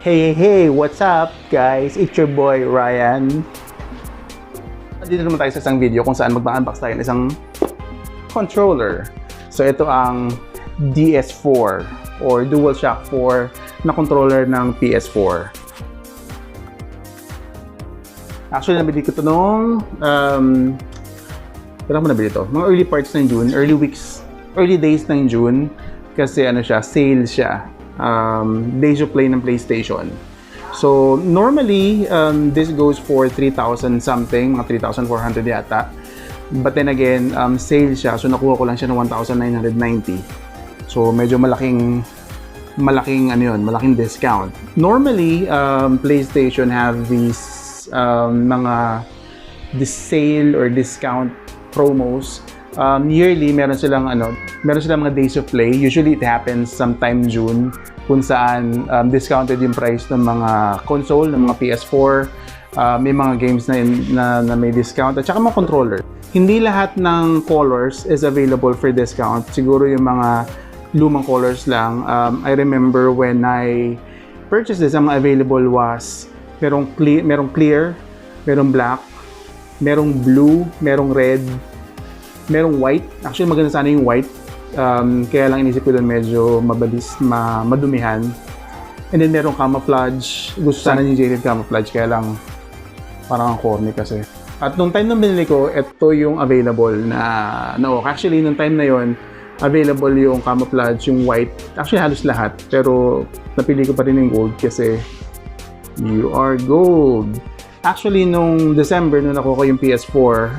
Hey, what's up guys? It's your boy Ryan. Dito naman tayo sa isang video kung saan mag-unbox tayo ng isang controller. So ito ang DS4 or DualShock 4 na controller ng PS4. Actually, nabili ko ito nung kailan ko nabili ito? Mga early parts ng June, early days ng June kasi ano siya, sale siya. Days of play ng PlayStation. So normally this goes for 3,000 something, mga 3,400 yata. But then again, sale siya, so nakuha ko lang siya ng 1,990. So medyo malaking ano yun, malaking discount. Normally PlayStation have these this sale or discount promos. Yearly meron silang mga days of play. Usually it happens sometime June kung saan discounted yung price ng mga console, ng mga PS4. May mga games na may discount at saka mga controller. Hindi lahat ng colors is available for discount. Siguro yung mga lumang colors lang. I remember when I purchased this, ang mga available was merong clear, merong black, merong blue, merong red, merong white. Actually, maganda sana yung white. Kaya lang inisip ko doon medyo mabalis, madumihan. And then merong camouflage. Gusto sana yung jaded camouflage, kaya lang parang ang corny kasi. At nung time na binili ko, ito yung available na actually, nung time na yon available yung camouflage, yung white. Actually, halos lahat. Pero napili ko pa rin yung gold kasi you are gold. Actually, nung December, nung nakuha ko yung PS4,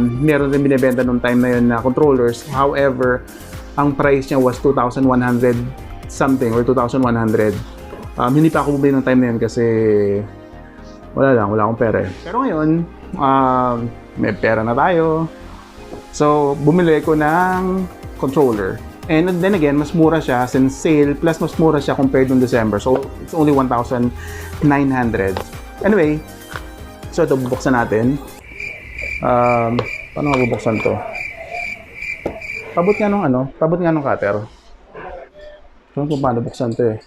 meron rin binibenta nung time na yun na controllers. However, ang price niya was 2,100 something or 2,100. Hindi pa ako bumili ng time na yun kasi wala akong pera. Pero ngayon, may pera na tayo. So, bumili ko ng controller. And then again, mas mura siya since sale, plus mas mura siya compared nung December. So, it's only 1,900. Anyway, so ito, bubuksan natin. Paano mabubuksan to? Pabot nga nung cutter. So, paano buksan to eh.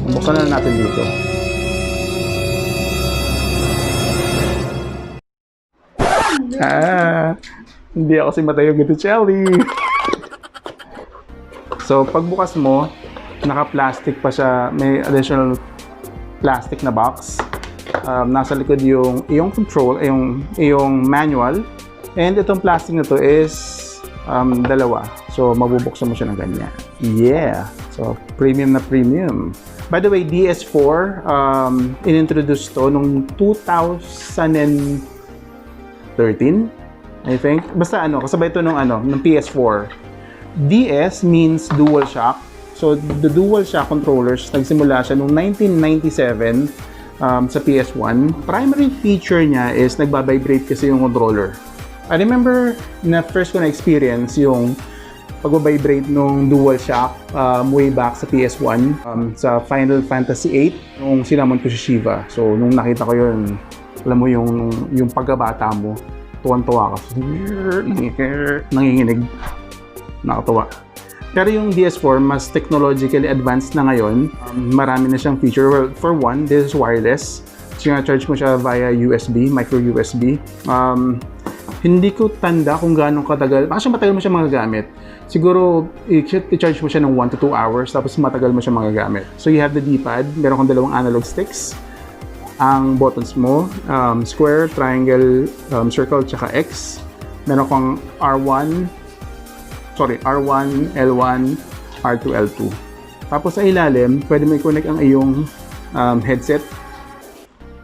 Buksan na natin dito. Hindi ako si Mateo Guttuccelli. So, pagbukas mo, naka-plastic pa siya. May additional plastic na box. Nasa likod yung control, yung manual. And itong plastic na to is dalawa. So, mabubuksan mo siya ng ganyan. Yeah! So, premium na premium. By the way, DS4, inintroduce to nung 2013, I think. Basta kasabay ito ng PS4. DS means DualShock. So, the DualShock controllers, nagsimula siya noong 1997 sa PS1. Primary feature niya is nagbabibrate kasi yung controller. I remember na first ko na-experience yung pagbabibrate nung DualShock way back sa PS1 sa Final Fantasy 8 nung sinamon ko si Shiva. So, nung nakita ko yun, alam mo yung pagkabata mo, tuwan-tuwa ka. Nanginginig. Nakatuwa. Pero yung DS4, mas technologically advanced na ngayon. Marami na siyang feature. Well, for one, this is wireless. Charge mo siya via USB, micro USB. Hindi ko tanda kung gaano katagal. Actually, matagal mo siya magagamit. Siguro, i-charge mo siya ng 1 to 2 hours, tapos matagal mo siya magagamit. So, you have the D-pad. Meron kang dalawang analog sticks. Ang buttons mo, square, triangle, circle, tsaka X. Meron kang R1, L1, R2, L2. Tapos sa ilalim, pwede mo i-connect ang iyong headset.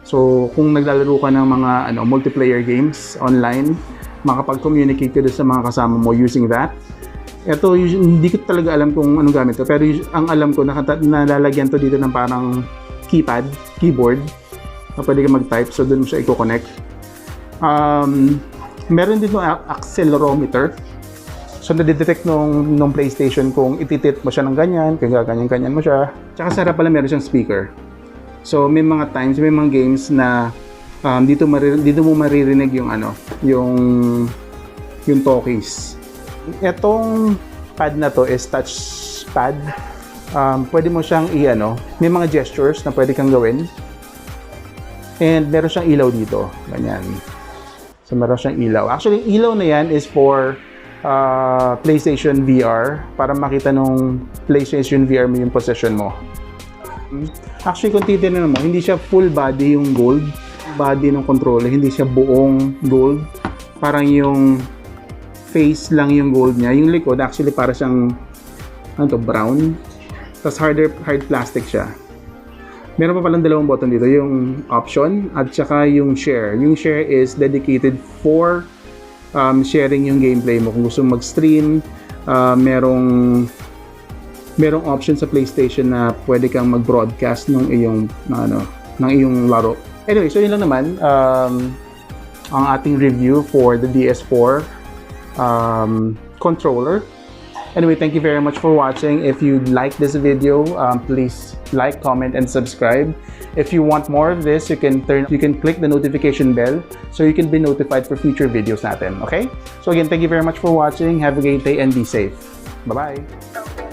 So, kung naglalaro ka ng mga multiplayer games online, makapag-communicate ka sa mga kasama mo using that. Ito, hindi ko talaga alam kung anong gamit to, pero ang alam ko, nalalagyan to dito ng parang keyboard, na pwede ka mag-type, so doon mo siya i-connect. Meron dito accelerometer. So, nadidetect nung PlayStation kung ititit mo siya ng ganyan, kaya ganyan mo siya. Tsaka sa harap pala meron siyang speaker. So, may mga times, may mga games na dito mo maririnig yung talkies. Etong pad na to is touch pad. pwede mo siyang may mga gestures na pwede kang gawin. And meron siyang ilaw dito. Ganyan. So, meron siyang ilaw. Actually, ilaw na yan is for PlayStation VR para makita nung PlayStation VR mo yung position mo. Actually, kung titignan mo, hindi siya full body yung gold. Body ng controller, hindi siya buong gold. Parang yung face lang yung gold niya. Yung likod, actually, para siyang brown. Tapos hard plastic siya. Meron pa palang dalawang button dito, yung option at saka yung share. Yung share is dedicated for sharing yung gameplay mo. Kung gusto mag-stream, merong option sa PlayStation na pwede kang mag-broadcast ng iyong laro. Anyway, so yun lang naman ang ating review for the DS4 controller. Anyway, thank you very much for watching. If you like this video, please like, comment, and subscribe. If you want more of this, you can click the notification bell so you can be notified for future videos natin. Okay? So again, thank you very much for watching. Have a great day and be safe. Bye-bye.